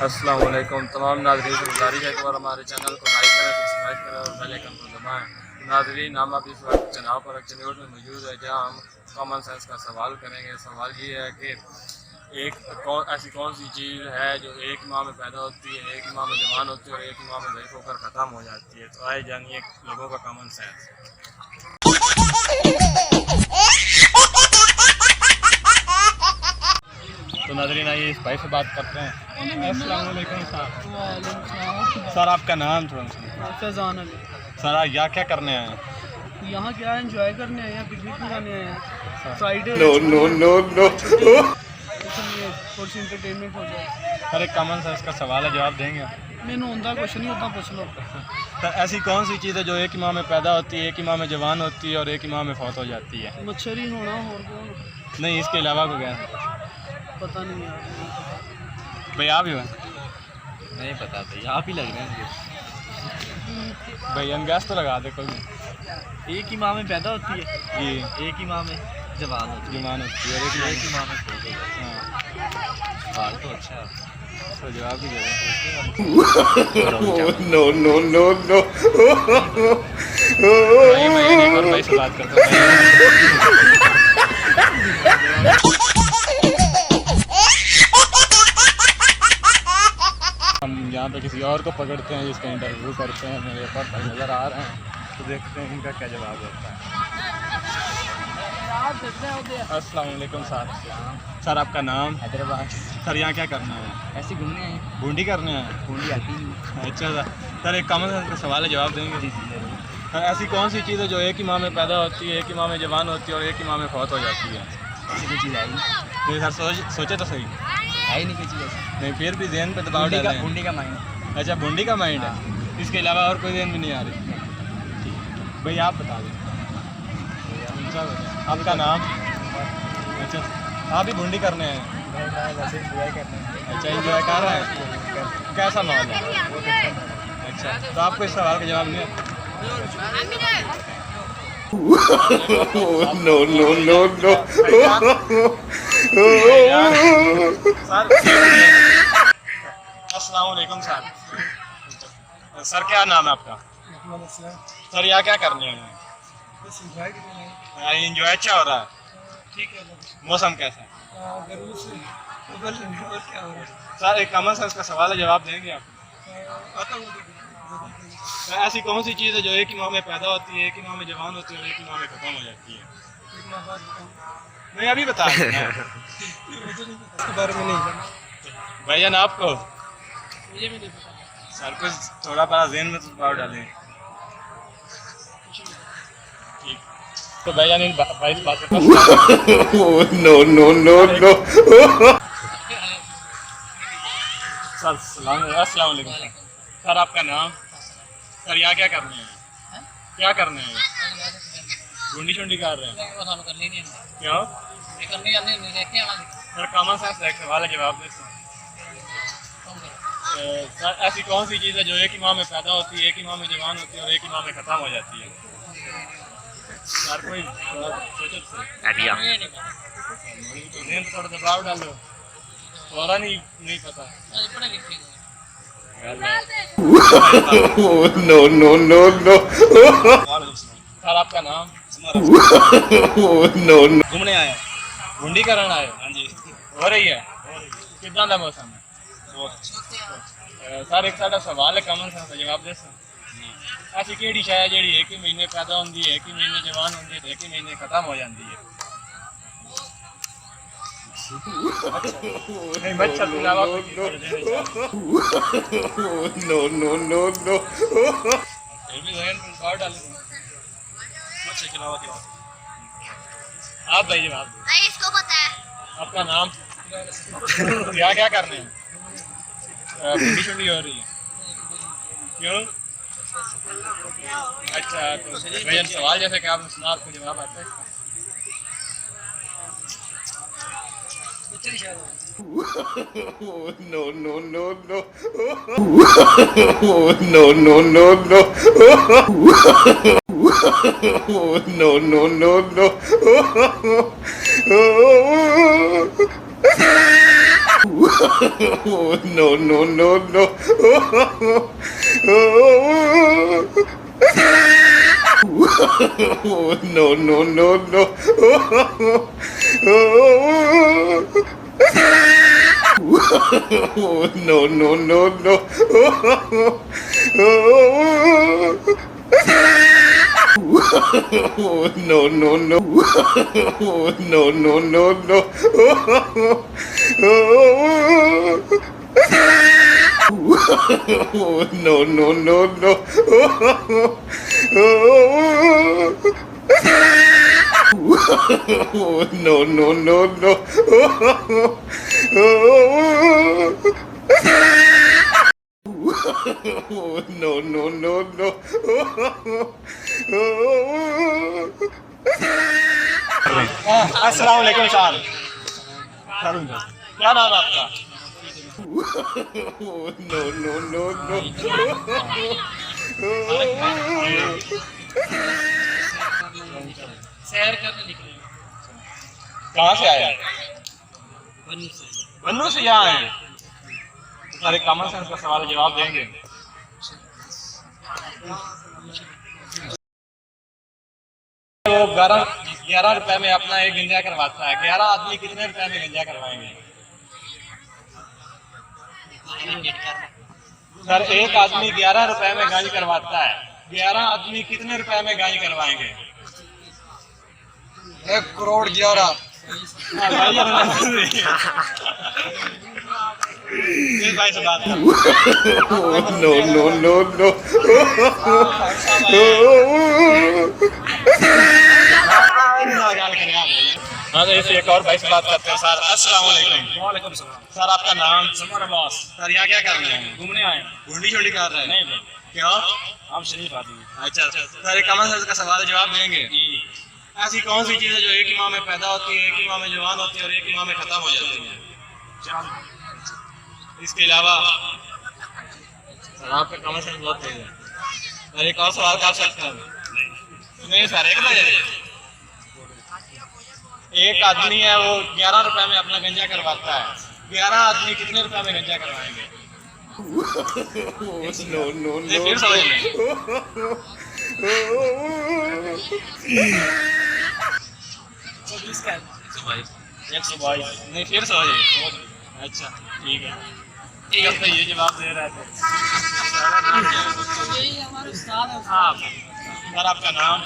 अस्सलाम वालेकुम तमाम नाज़रीन से गुजारिश है कि हमारे चैनल को लाइक करें, सब्सक्राइब करें और बेल आइकन को दबाएं। नाज़रीन, हम अब इस वक्त जनाब पर चंडीगढ़ में मौजूद है, जहां हम कॉमन सेंस का सवाल करेंगे। सवाल ये है कि ऐसी कौन सी चीज़ है जो एक माह में पैदा होती है, एक माह में जवान होती है और एक माह में ज़ईफ़ होकर ख़त्म हो जाती है। तो आइए जानिए लोगों का कॉमन सेंस। तो नाज़रीन, आइए इस भाई से बात करते हैं। अस्सलाम वालेकुम सर, आपका नाम थोड़ा सा? फैज़ान अली। सर, आज यहाँ क्या करने आए हैं? यहाँ क्या है, एंजॉय करने आए हैं, पिकनिक मनाने आए हैं। Friday no no no no इसलिए थोड़ी सी इंटरटेनमेंट हो जाए। सर, एक कॉमन सेंस का सवाल है, जवाब देंगे? मैंने होता कुछ नहीं होता, पूछ लो। तो ऐसी कौन सी चीज़ है जो एक ही माह में पैदा होती है, एक ही माह में जवान होती है और एक ही माह में फौत हो जाती है? मच्छर ही होना, और कौन? नहीं, इसके अलावा को क्या? पता नहीं यार। भाई आप ही हो? नहीं पता भाई, आप ही लग रहे हैं। भाई अनगैस तो लगा दे कोई नहीं। एक ही माह में पैदा होती है जी, एक ही माह में जवान होती है, जवान होती है और एक एक ही माह में फौत हो जाती है। हाँ, सवाल तो अच्छा है। तो जवाब ही दे no, no, no, no. भाई मैं एक और भाई से बात करता हूँ। हम यहाँ पे किसी और को पकड़ते हैं, जिसका इंटरव्यू करते हैं। मेरे पास भाई नज़र आ रहे हैं, तो देखते हैं इनका क्या जवाब होता है। अस्सलाम वालेकुम सर। सर, आपका नाम? हैदराबाद। सर, यहाँ क्या करना है? ऐसे घूमने आए, बूंदी करने हैं? बूंदी आती नहीं। अच्छा सर। सर, एक कॉमन सेंस का सवाल है, जवाब देंगे? जी जी जरूर। सर, ऐसी कौन सी चीज़ है जो एक ही माह में पैदा होती है, एक ही माह में जवान होती है और एक ही माह में फौत हो जाती है? ऐसी कोई चीज़ आई नहीं सर, सोचे तो सही। है ही नहीं कोई चीज़ ऐसी। नहीं, फिर भी जहन पे दबाव डाल रहे हैं। बूंदी का माइंड। अच्छा, बूंदी का माइंड है, इसके अलावा और कोई जहन भी नहीं आ रही? भाई आप बता दें। आपका नाम? अच्छा, आप भी बूंदी करने हैं? वैसे एंजॉय करते हैं। अच्छा, एंजॉय कर रहे हैं? कैसा माहौल है? अच्छा, तो आपको इस सवाल का जवाब नहीं आता? No, no, no, no. अस्सलाम वालेकुम सर। सर, क्या नाम है आपका? सर, यहाँ क्या करने हैं? एंजॉय अच्छा हो रहा है? ठीक है, मौसम कैसा है? गर्मी से क्या हो रहा है? सर, एक कॉमन सेंस का सवाल है, जवाब देंगे आप? आता हूँ। ऐसी कौन सी चीज़ है जो एक ही माह में पैदा होती है, एक ही माह में जवान होती है और एक ही माह में खत्म हो जाती है? नहीं, अभी बता रहे हैं। इसके बारे में नहीं जानता। भैया आपको? मुझे भी नहीं पता। सर, कुछ थोड़ा बड़ा ज़हन में दबाव डालें। ठीक, तो भैया ने भाई से बात करता हूँ। No, no, no, no. Sir, अस्सलाम वालेकुम। सर, आपका नाम? सर, यहाँ क्या करने हैं? क्या करने हैं? ढूंढी शूंढी कर रहे हैं? क्यों? सर, कॉमन सेंस एक सवाल है, जवाब दे। सर, ऐसी कौन सी चीज़ है जो एक ही माह में पैदा होती है, एक ही माह में जवान होती है और एक ही माह में ख़त्म हो जाती है? सर, कोई सोचो तो सही। ज़हन पर थोड़ा दबाव डालो, थोड़ा नहीं पता। No, no, no, no. Sir, आपका नाम? No, no. घूमने आए? घुंडी करन आए? हाँ जी। हो रही है? कितना दा मौसम है? सर, एक साडा सवाल है, कॉमन सेंस का जवाब दे सर। ऐसी केड़ी शय है जेड़ी एक ही महीने पैदा होंदी है, एक ही महीने जवान होंदी है ते एक ही महीने खत्म हो जाती है? नहीं, मच्छर के अलावा कोई चीज़ और देने चाहिए। No, no, no, no. फिर भी ज़हन में दबाव डालो। मच्छर के अलावा क्या? आप भाई जवाब दो। भाई इसको पता है। आपका नाम? यहाँ क्या करने हैं? बूंदी शूंडी हो रही है? क्यों? अच्छा, तो भैया सवाल जैसे कि आपने सुना, आपको जवाब आता है? No, no, no, no. No, no, no, no. No, no, no, no. Oh, no, no, no, no. Oh, no, no, no, no. Oh, no, no, no, no. Oh, no, no, no. Oh, no, no, no, no. Oh, no, no, no, no. Oh, no, no, no, no. Oh, no, no, no, no. अस्सलाम वालेकुम sir. क्या नाम है आपका? Oh, no, no, no, no. सैर करने निकले कहाँ से आए? बन्नू से यहाँ आए। सारे कॉमन सेंस का सवाल जवाब देंगे। वो 11 रुपए में अपना एक गंजा करवाता है। 11 आदमी कितने रुपए में गंजा करवाएंगे? सर एक आदमी 11 रुपए में गंज करवाता है। 11 आदमी कितने रुपए में गंज करवाएंगे? 1 करोड़ 11 भाई से बात कर। Oh, no, no, no, no. हाँ तो इसे एक और भाई से बात करते हैं। सर अस्सलाम वालेकुम। वालेकुम सलाम सर आपका नाम? समर अब्बास सर यहाँ क्या कर रहे हैं? घूमने आए घुंडी शुंडी कर रहे हैं? नहीं भाई क्यों? हम शरीफ आदमी अच्छा सर एक कॉमन सेंस का सवाल जवाब देंगे। ऐसी कौन सी चीज़ है जो एक ही माह में पैदा होती है, एक ही माह में जवान होती है और एक ही माह में खत्म हो जाती है? इसके अलावा सर आपका कॉमन सेंस बहुत तेज है। सर एक और सवाल कर सकता हूँ? नहीं सर एक बजे एक आदमी है वो 11 रुपए में अपना गंजा करवाता है। 11 आदमी कितने रुपए में गंजा करवाएंगे? Oh, no, no, ये फिर समझ लें। भाई नहीं फिर समझिए। अच्छा ठीक है। ठीक है तो ये जवाब दे रहे थे। हाँ सर आपका नाम?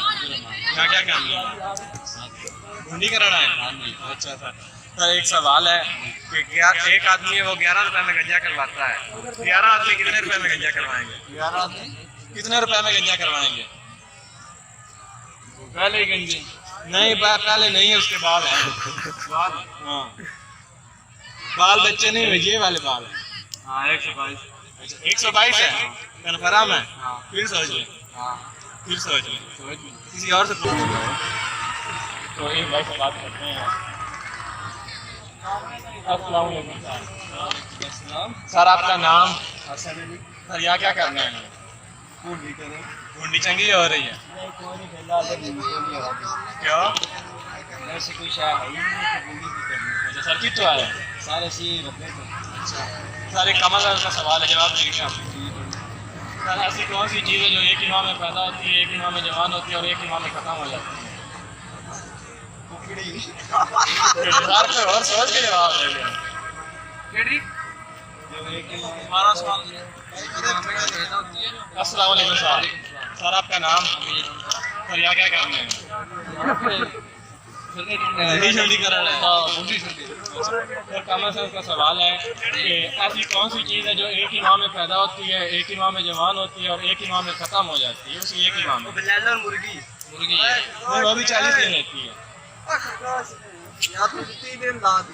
क्या क्या काम है? घुंडी कराना है? अच्छा सर एक सवाल है कि क्या एक आदमी है वो 11 रुपए में गंजा करवाता है। 11 आदमी कितने रुपए में गंजा करवाएंगे? 11 आदमी कितने रुपए में गंजा करवाएंगे? पहले गंजे नहीं पहले नहीं है उसके बाल है। बाल हाँ बाल बच्चे नहीं हुए ये वाले बाल है। हाँ 122। अच्छा 122 है कन्फर्म है? फिर सोच ले। फिर सोच ले किसी और से पूछ लो। तो एक भाई से बात करते हैं। अस्सलाम वालेकुम सर आपका नाम? सर यहाँ क्या करना है? घुंडी चंगी हो रही है? क्यों? ऐसे कोई शायद है ही नहीं अच्छा सर कितना आया? सारे सी रखने सर एक कमल का सवाल है जवाब देंगे आप? सर ऐसी कौन सी चीज़ है जो एक ही माह में पैदा होती है, एक ही माह में जवान होती है और एक ही माह में खत्म हो जाती है? सर पे और सोच के जवाब दे दें। हमारा सवाल अस्सलाम वालेकुम सर। सर आपका नाम? सर यहाँ क्या करना है? घुंडी शुंडी कर रहे हैं? सर कॉमन सेंस का सवाल है कि ऐसी कौन सी चीज़ है जो एक ही माह में पैदा होती है, एक ही माह में जवान होती है और एक ही माह में खत्म हो जाती है? उसी एक ही माह में। मुर्गी मुर्गी है वो भी 40 दिन रहती है।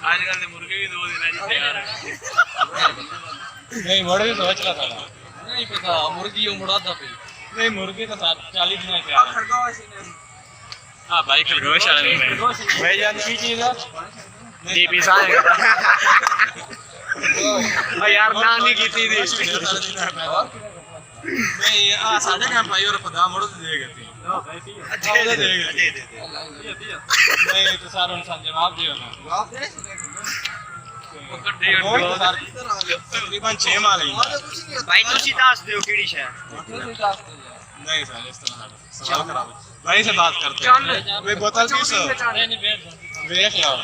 आजकल तो मुर्गे भी 2 दिन तैयार है नहीं मुर्गी सोच रहा था नहीं पता मुर्गी मुड़ा था पे नहीं मुर्गी तो 40 दिन तैयार है। हाँ भाई खरगोश भाई जान की चीज़ है जी पिसा है यार ना नहीं की थी नहीं हाँ साढ़े काम भाई और खुदा मुड़ देगा थी अच्छा दे नहीं तो सारा इंसान जवाब दियो ना तकरीबन 6 माल है भाई तुसी दस दियो केड़ी शय नहीं सर इस तरह सवाल खराब है भाई से बात करते हैं वे बोतल पीस वेख लाओ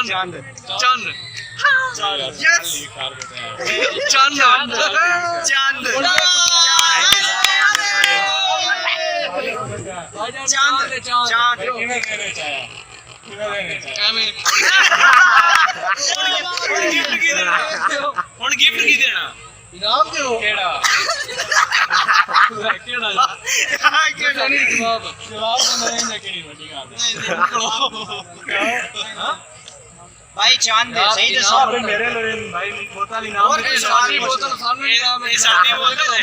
चांद यस चांद ਹੁਣ ਗਿਫਟ ਕੀ ਦੇਣਾ इनाम दो ਕਿਹੜਾ ਕਿਹੜਾ ਜਵਾਬ ਨਹੀਂ ਕਿਹੜੀ ਵੱਡੀ ਗੱਲ ਹੈ भाई चांद दे सही दसो मेरे लिए भाई बोतल इनाम और देते सारी बोतल सामने ये साडी बोतल है